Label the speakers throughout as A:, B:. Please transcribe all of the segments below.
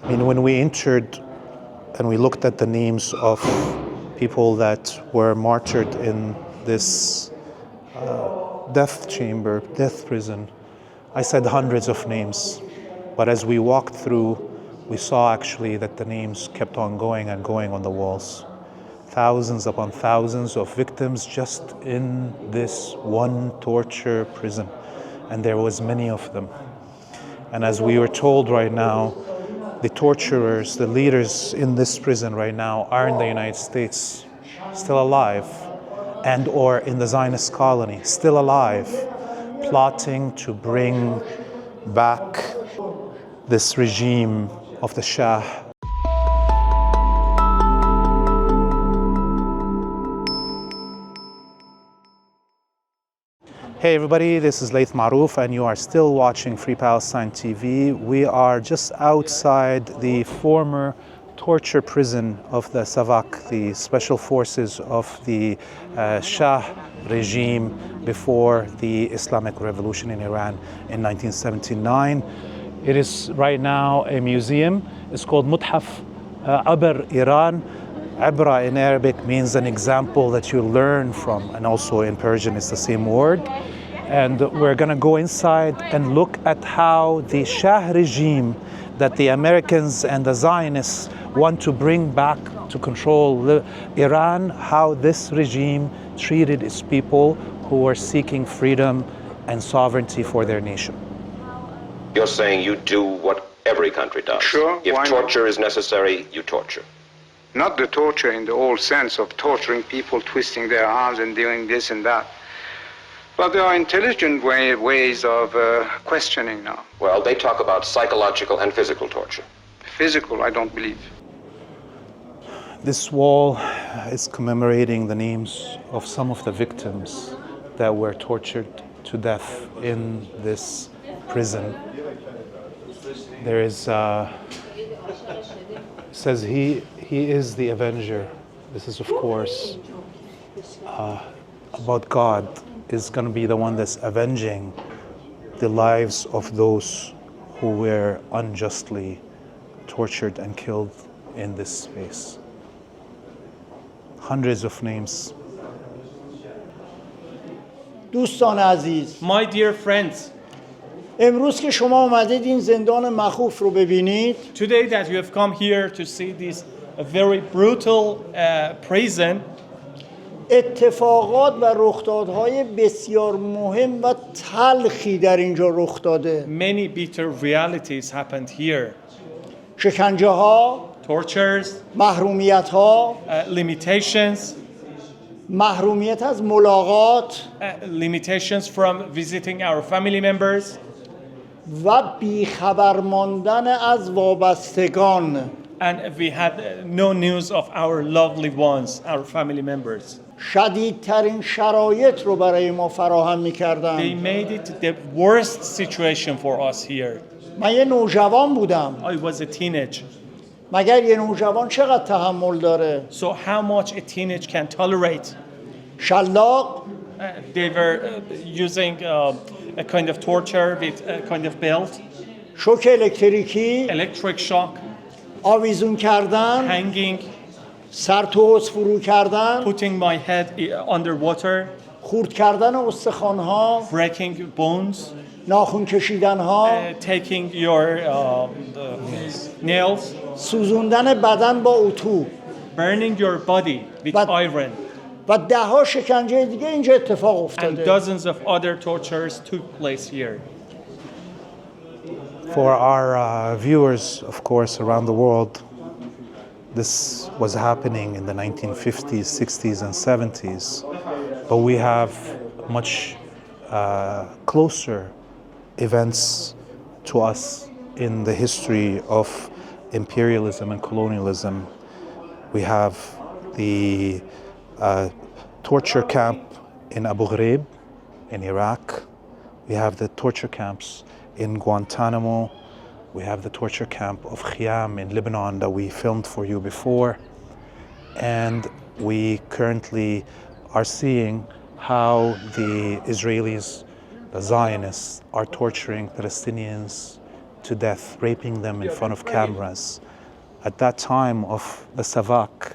A: I mean, when we entered and we looked at the names of people that were martyred in this death chamber, death prison, I said hundreds of names. But as we walked through, we saw actually that the names kept on going and going on the walls. Thousands upon thousands of victims just in this one torture prison. And there was many of them. And as we were told right now, the torturers, the leaders in this prison right now are in the United States, still alive, and or in the Zionist colony, still alive, plotting to bring back this regime of the Shah. Hey everybody, this is Laith Marouf and you are still watching Free Palestine TV. We are just outside the former torture prison of the Savak, the special forces of the Shah regime before the Islamic Revolution in Iran in 1979. It is right now a museum. It's called Muthaf Abr Iran. Ibra in Arabic means an example that you learn from, and also in Persian it's the same word. And we're going to go inside and look at how the Shah regime that the Americans and the Zionists want to bring back to control Iran, how this regime treated its people who were seeking freedom and sovereignty for their nation.
B: You're saying you do what every country does.
C: Sure.
B: If torture is necessary, you torture.
C: Not the torture in the old sense of torturing people, twisting their arms and doing this and that. But there are intelligent ways of questioning now.
B: Well, they talk about psychological and physical torture.
C: Physical, I don't believe.
A: This wall is commemorating the names of some of the victims that were tortured to death in this prison. There is, says he is the avenger. This is, of course, about God is going to be the one that's avenging the lives of those who were unjustly tortured and killed in this space. Hundreds of names.
D: دوستان عزیز،
E: My dear friends,
D: امروز که شما اومدید این زندان مخوف رو ببینید،
E: today that you have come here to see this very brutal prison,
D: اتفاقات و رخدادهای بسیار مهم و تلخی در اینجا رخ داده.
E: many bitter realities happened here.
D: شکنجه ها،
E: Tortures,
D: محرومیت ها،
E: limitations,
D: محرومیت از ملاقات
E: limitations from visiting our family members,
D: و بیخبر ماندن از وابستگان.
E: and we had no news of our lovely ones, our family members.
D: شدیدترین شرایط رو برای ما فراهم
E: They
D: می‌کردن.
E: made it the worst situation for us here.
D: من یه نوجوان بودم.
E: I was a teenager.
D: مگر یه نوجوان چقدر تحمل داره؟
E: So how much a teenager can tolerate?
D: شلاق،
E: They were using a kind of torture with a kind of belt,
D: شوک الکتریکی،
E: electric shock,
D: آویزون کردن،
E: hanging,
D: سر تو حوض فرو کردن،
E: putting my head underwater,
D: خورد کردن استخوان‌ها،
E: breaking bones,
D: ناخن کشیدن‌ها،
E: taking your nails,
D: سوزوندن بدن با اتو
E: burning your body with
D: But-
E: iron,
D: و ده‌ها شکنجه دیگه اینجا اتفاق
E: and
D: افتاده.
E: dozens of other tortures took place here.
A: For our viewers, of course, around the world, this was happening in the 1950s, 60s, and 70s. But we have much closer events to us in the history of imperialism and colonialism. We have the torture camp in Abu Ghraib in Iraq. We have the torture camps in Guantanamo. We have the torture camp of Khiam in Lebanon that we filmed for you before. And we currently are seeing how the Israelis, the Zionists, are torturing Palestinians to death, raping them in front of cameras. At that time of the Savak,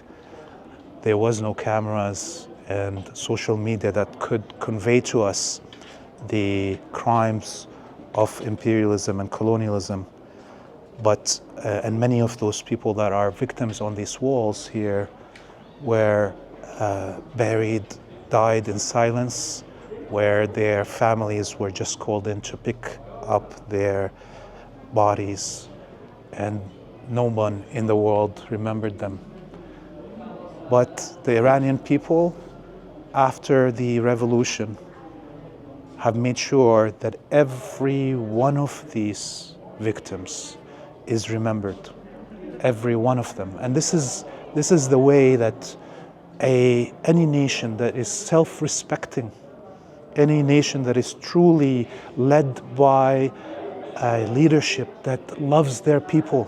A: there was no cameras and social media that could convey to us the crimes of imperialism and colonialism. But, and many of those people that are victims on these walls here were buried, died in silence, where their families were just called in to pick up their bodies, and no one in the world remembered them. But the Iranian people, after the revolution, have made sure that every one of these victims is remembered, every one of them. And this is the way that any nation that is self-respecting, any nation that is truly led by a leadership that loves their people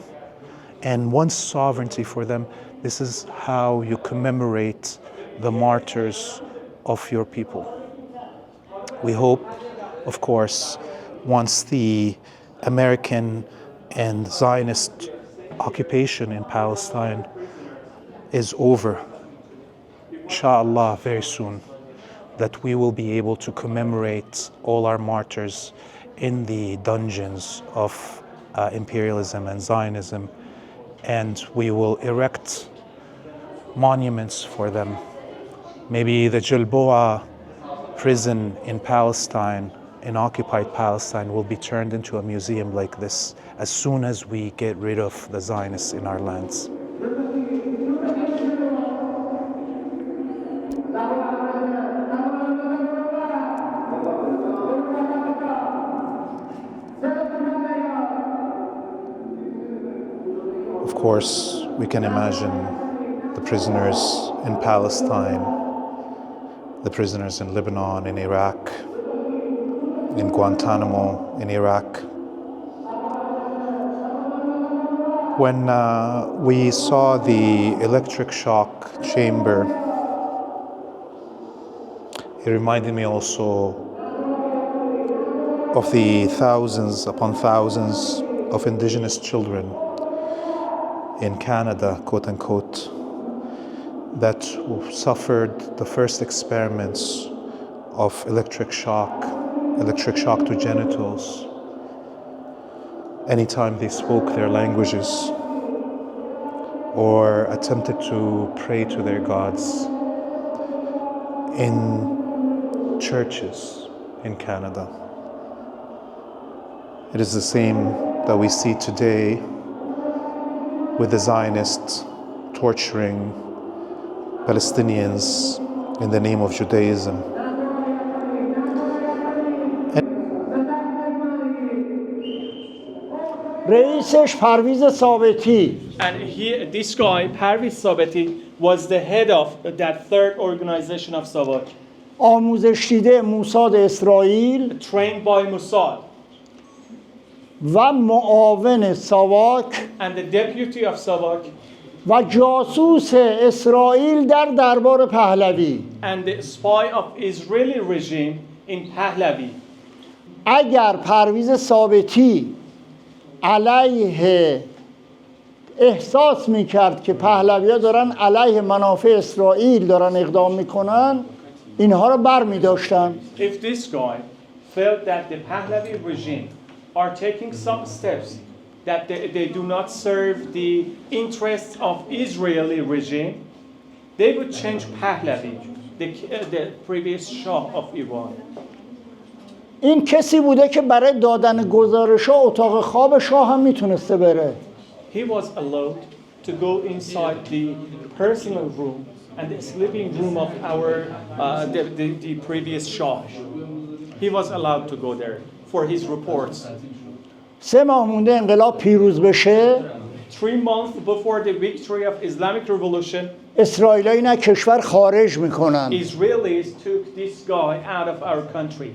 A: and wants sovereignty for them, this is how you commemorate the martyrs of your people. We hope, of course, once the American and Zionist occupation in Palestine is over, inshallah, very soon, that we will be able to commemorate all our martyrs in the dungeons of imperialism and Zionism, and we will erect monuments for them. Maybe the Jalboa prison in Palestine, in occupied Palestine, will be turned into a museum like this as soon as we get rid of the Zionists in our lands. Of course, we can imagine the prisoners in Palestine, the prisoners in Lebanon, in Iraq, in Guantanamo, in Iraq. When we saw the electric shock chamber, it reminded me also of the thousands upon thousands of indigenous children in Canada, quote unquote, that suffered the first experiments of electric shock to genitals, anytime they spoke their languages or attempted to pray to their gods in churches in Canada. It is the same that we see today with the Zionists torturing Palestinians in the name of Judaism.
D: رئیسش پرویز ثابتی.
E: And this guy, Parviz Sabati, was the head of that third organization of Savak,
D: آموزش دیده موساد اسرائیل
E: trained by Mossad,
D: و معاون ساواک
E: and the deputy of Savak,
D: و جاسوس اسرائیل در دربار پهلوی.
E: and the spy of Israeli regime in Pahlavi.
D: اگر پرویز ثابتی علیه احساس میکرد که پهلوی‌ها دارن علیه منافع اسرائیل دارن اقدام میکنن، اینها رو بر میداشتن.
E: If this guy felt that the Pahlavi regime are taking some steps that they do not serve the interests of Israeli regime, they would change Pahlavi, the previous Shah of Iran.
D: این کسی بوده که برای دادن گزارش‌ها اتاق خواب شاه هم میتونسته بره.
E: He was allowed to go inside the personal room and the sleeping room of the previous Shah. He was allowed to go there for his reports.
D: 3 ماه مونده انقلاب پیروز بشه.
E: 3 months before the victory of Islamic Revolution,
D: اسرائیلی‌ها این کشور خارج میکنن.
E: Israelis took this guy out of our country.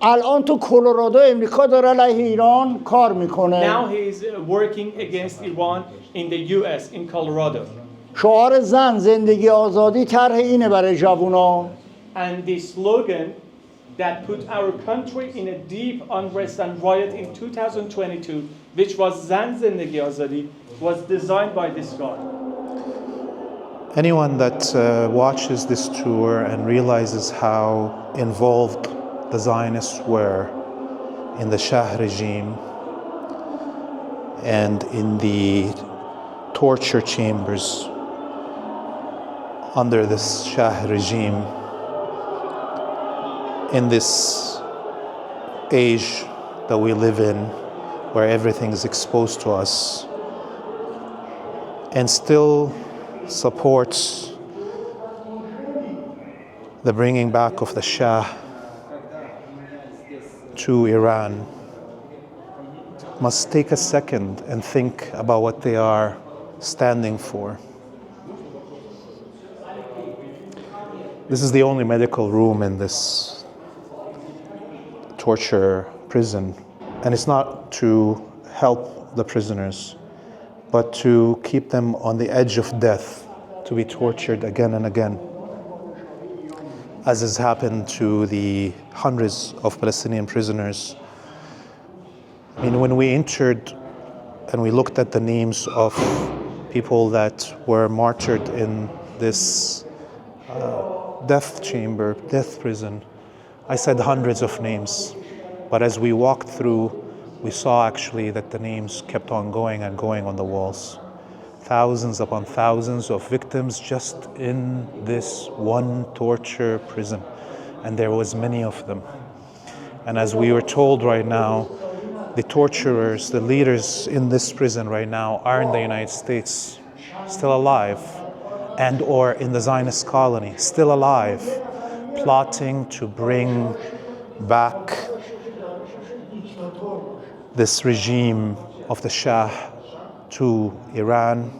D: الان تو کلرادو امریکا داره علیه ایران کار میکنه.
E: Now he is working against Iran in the US, in Colorado.
D: شعار زن زندگی آزادی طرح اینه برای جوونا.
E: And the slogan that put our country in a deep unrest and riot in 2022, which was Zan Zindagi Azadi, was designed by this guy.
A: Anyone that watches this tour and realizes how involved the Zionists were in the Shah regime and in the torture chambers under this Shah regime in this age that we live in, where everything is exposed to us, and still supports the bringing back of the Shah to Iran, must take a second and think about what they are standing for. This is the only medical room in this torture prison, and it's not to help the prisoners, but to keep them on the edge of death, to be tortured again and again, as has happened to the hundreds of Palestinian prisoners. I mean, when we entered and we looked at the names of people that were martyred in this death chamber, death prison, I said hundreds of names. But as we walked through, we saw actually that the names kept on going and going on the walls. Thousands upon thousands of victims just in this one torture prison. And there was many of them. And as we were told right now, the torturers, the leaders in this prison right now are in the United States, still alive, and or in the Zionist colony, still alive, plotting to bring back this regime of the Shah to Iran,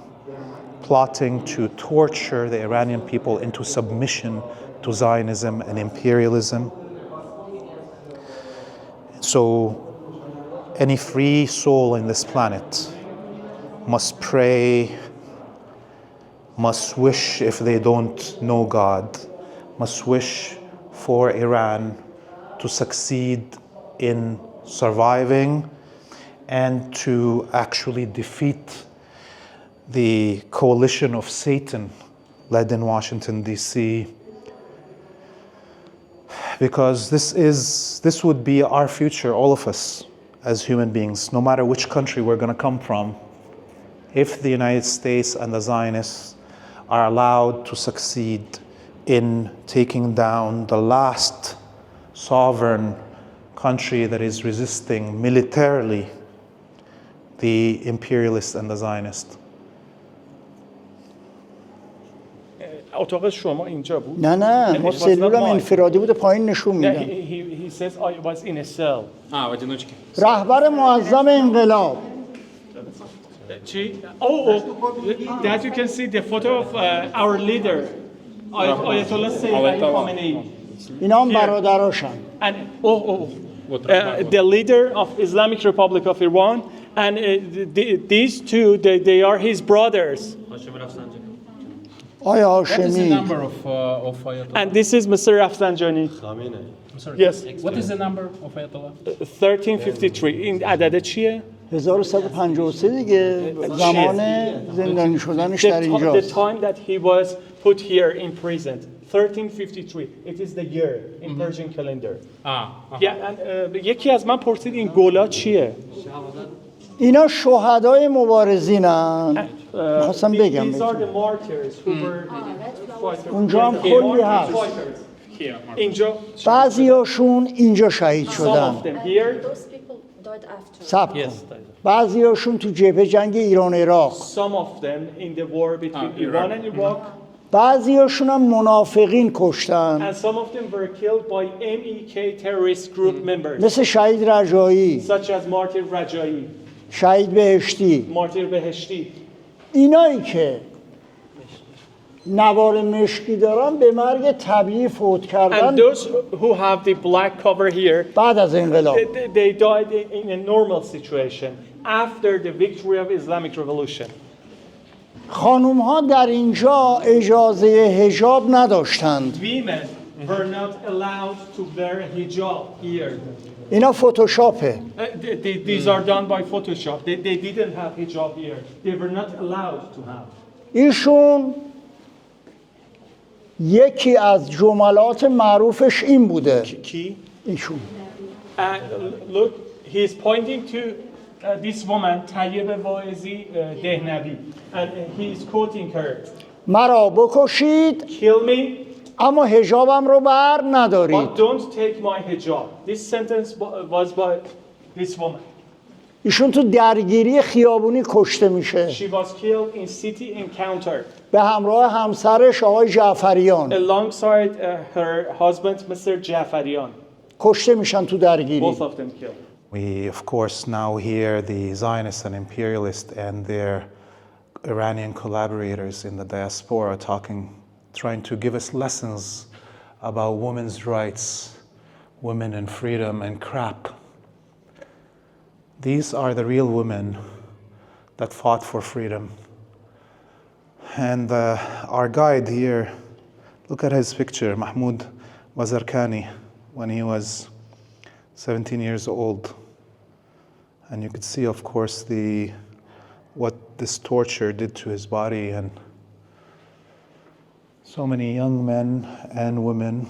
A: plotting to torture the Iranian people into submission to Zionism and imperialism. So any free soul in this planet must pray, must wish, if they don't know God, must wish for Iran to succeed in surviving and to actually defeat the coalition of Satan led in Washington, D.C., because this would be our future, all of us as human beings, no matter which country we're going to come from. If the United States and the Zionists are allowed to succeed in taking down the last sovereign country that is resisting militarily the imperialists and the Zionists.
E: اتاق شما اینجا بود؟
D: نه ما سلولم انفرادی بود پایین نشون میدم.
E: He says I was in a cell.
D: رهبر معظم انقلاب.
E: That you can see the photo of our leader, Ayatollah Imam Khamenei.
D: اینا هم برادراشن.
E: And the leader of Islamic Republic of Iran, and these two, they are his brothers.
D: آیا
F: What is the
D: هاشمی
F: number of Ayatollah?
E: And this is Mr. Rafsanjani.
F: I'm sorry.
E: Yes.
F: What is the number of Ayatollah?
E: 1353. این عدد چیه؟
D: 1153 دیگه زمان زندانی شدنش در
E: The
D: اینجاست.
E: time that he was put here in prison. 1353. It is the year in Persian calendar. Yeah, and یکی از من پرسید این گولا چیه؟
D: اینا شهدای مبارزینن. میخواستم بگم
E: These are the martyrs who were
D: اونجا هم کلی هست.
E: اینجا
D: بعضیاشون اینجا شهید
E: some
D: شدن.
E: of them here,
G: Those people died after.
D: صبر کن. بعضیاشون تو جبهه جنگ ایران عراق.
E: some of them in the war between Iran and Iraq,
D: بعضیاشون هم منافقین کشتن.
E: and some of them were killed by MEK terrorist group members,
D: مثل شهید رجایی،
E: such as Martyr Rajai,
D: شهید بهشتی.
E: Martyr Beheshti.
D: اینایی که نوار مشکی دارن به مرگ طبیعی فوت کردن
E: And those who have the black cover here,
D: بعد از انقلاب.
E: they died in a normal situation after the victory of Islamic Revolution.
D: خانوم ها در اینجا اجازه حجاب نداشتند.
E: Women were not allowed to wear hijab here.
D: اینا فتوشاپه.
E: These are done by Photoshop. They didn't have hijab here. They were not allowed to have.
D: ایشون یکی از جملات معروفش این بوده.
E: Key.
D: ایشون
E: Look, he's pointing to this woman, Tayyib Waizi Dehnavi, and he's quoting her.
D: مرا بکشید
E: Kill me,
D: اما حجابم رو بر ندارید.
E: but don't take my hijab. This sentence was by this woman.
D: ایشون تو درگیری خیابونی کشته میشه
E: She was killed in city encounter
D: به همراه همسرش آقای جعفریان.
E: alongside her husband, Mr. Jafarian.
D: کشته میشن تو درگیری.
E: Both of them killed.
A: We, of course, now hear the Zionists and imperialists and their Iranian collaborators in the diaspora trying to give us lessons about women's rights, women and freedom and crap. These are the real women that fought for freedom. And our guide here, look at his picture, Mahmoud Bazarkani, when he was 17 years old. And you could see, of course, what this torture did to his body, and so many young men and women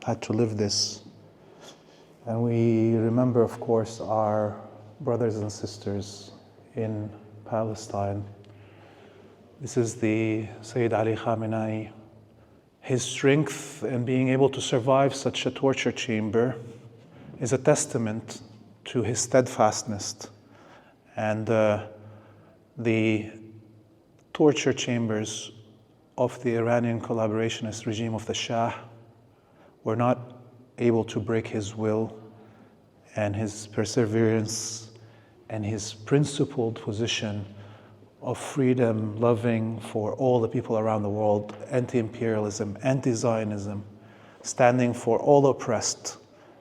A: had to live this. And we remember, of course, our brothers and sisters in Palestine. This is the Sayyid Ali Khamenei. His strength in being able to survive such a torture chamber is a testament to his steadfastness. And the torture chambers of the Iranian collaborationist regime of the Shah were not able to break his will and his perseverance and his principled position of freedom, loving for all the people around the world, anti-imperialism, anti-Zionism, standing for all oppressed,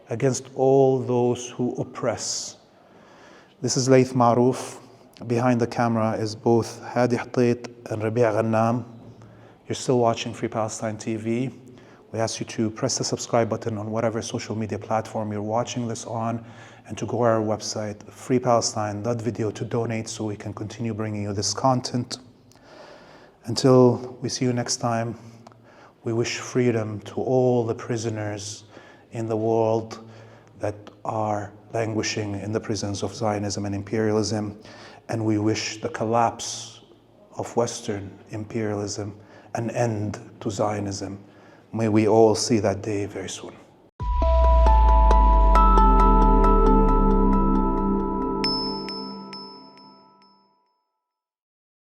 A: against all those who oppress. This is Laith Marouf. Behind the camera is both Hadi Htait and Rabi' Ghannam. You're still watching Free Palestine TV. We ask you to press the subscribe button on whatever social media platform you're watching this on, and to go to our website, freepalestine.video, to donate so we can continue bringing you this content. Until we see you next time, we wish freedom to all the prisoners in the world that are languishing in the prisons of Zionism and imperialism, and we wish the collapse of Western imperialism, an end to Zionism. May we all see that day very soon.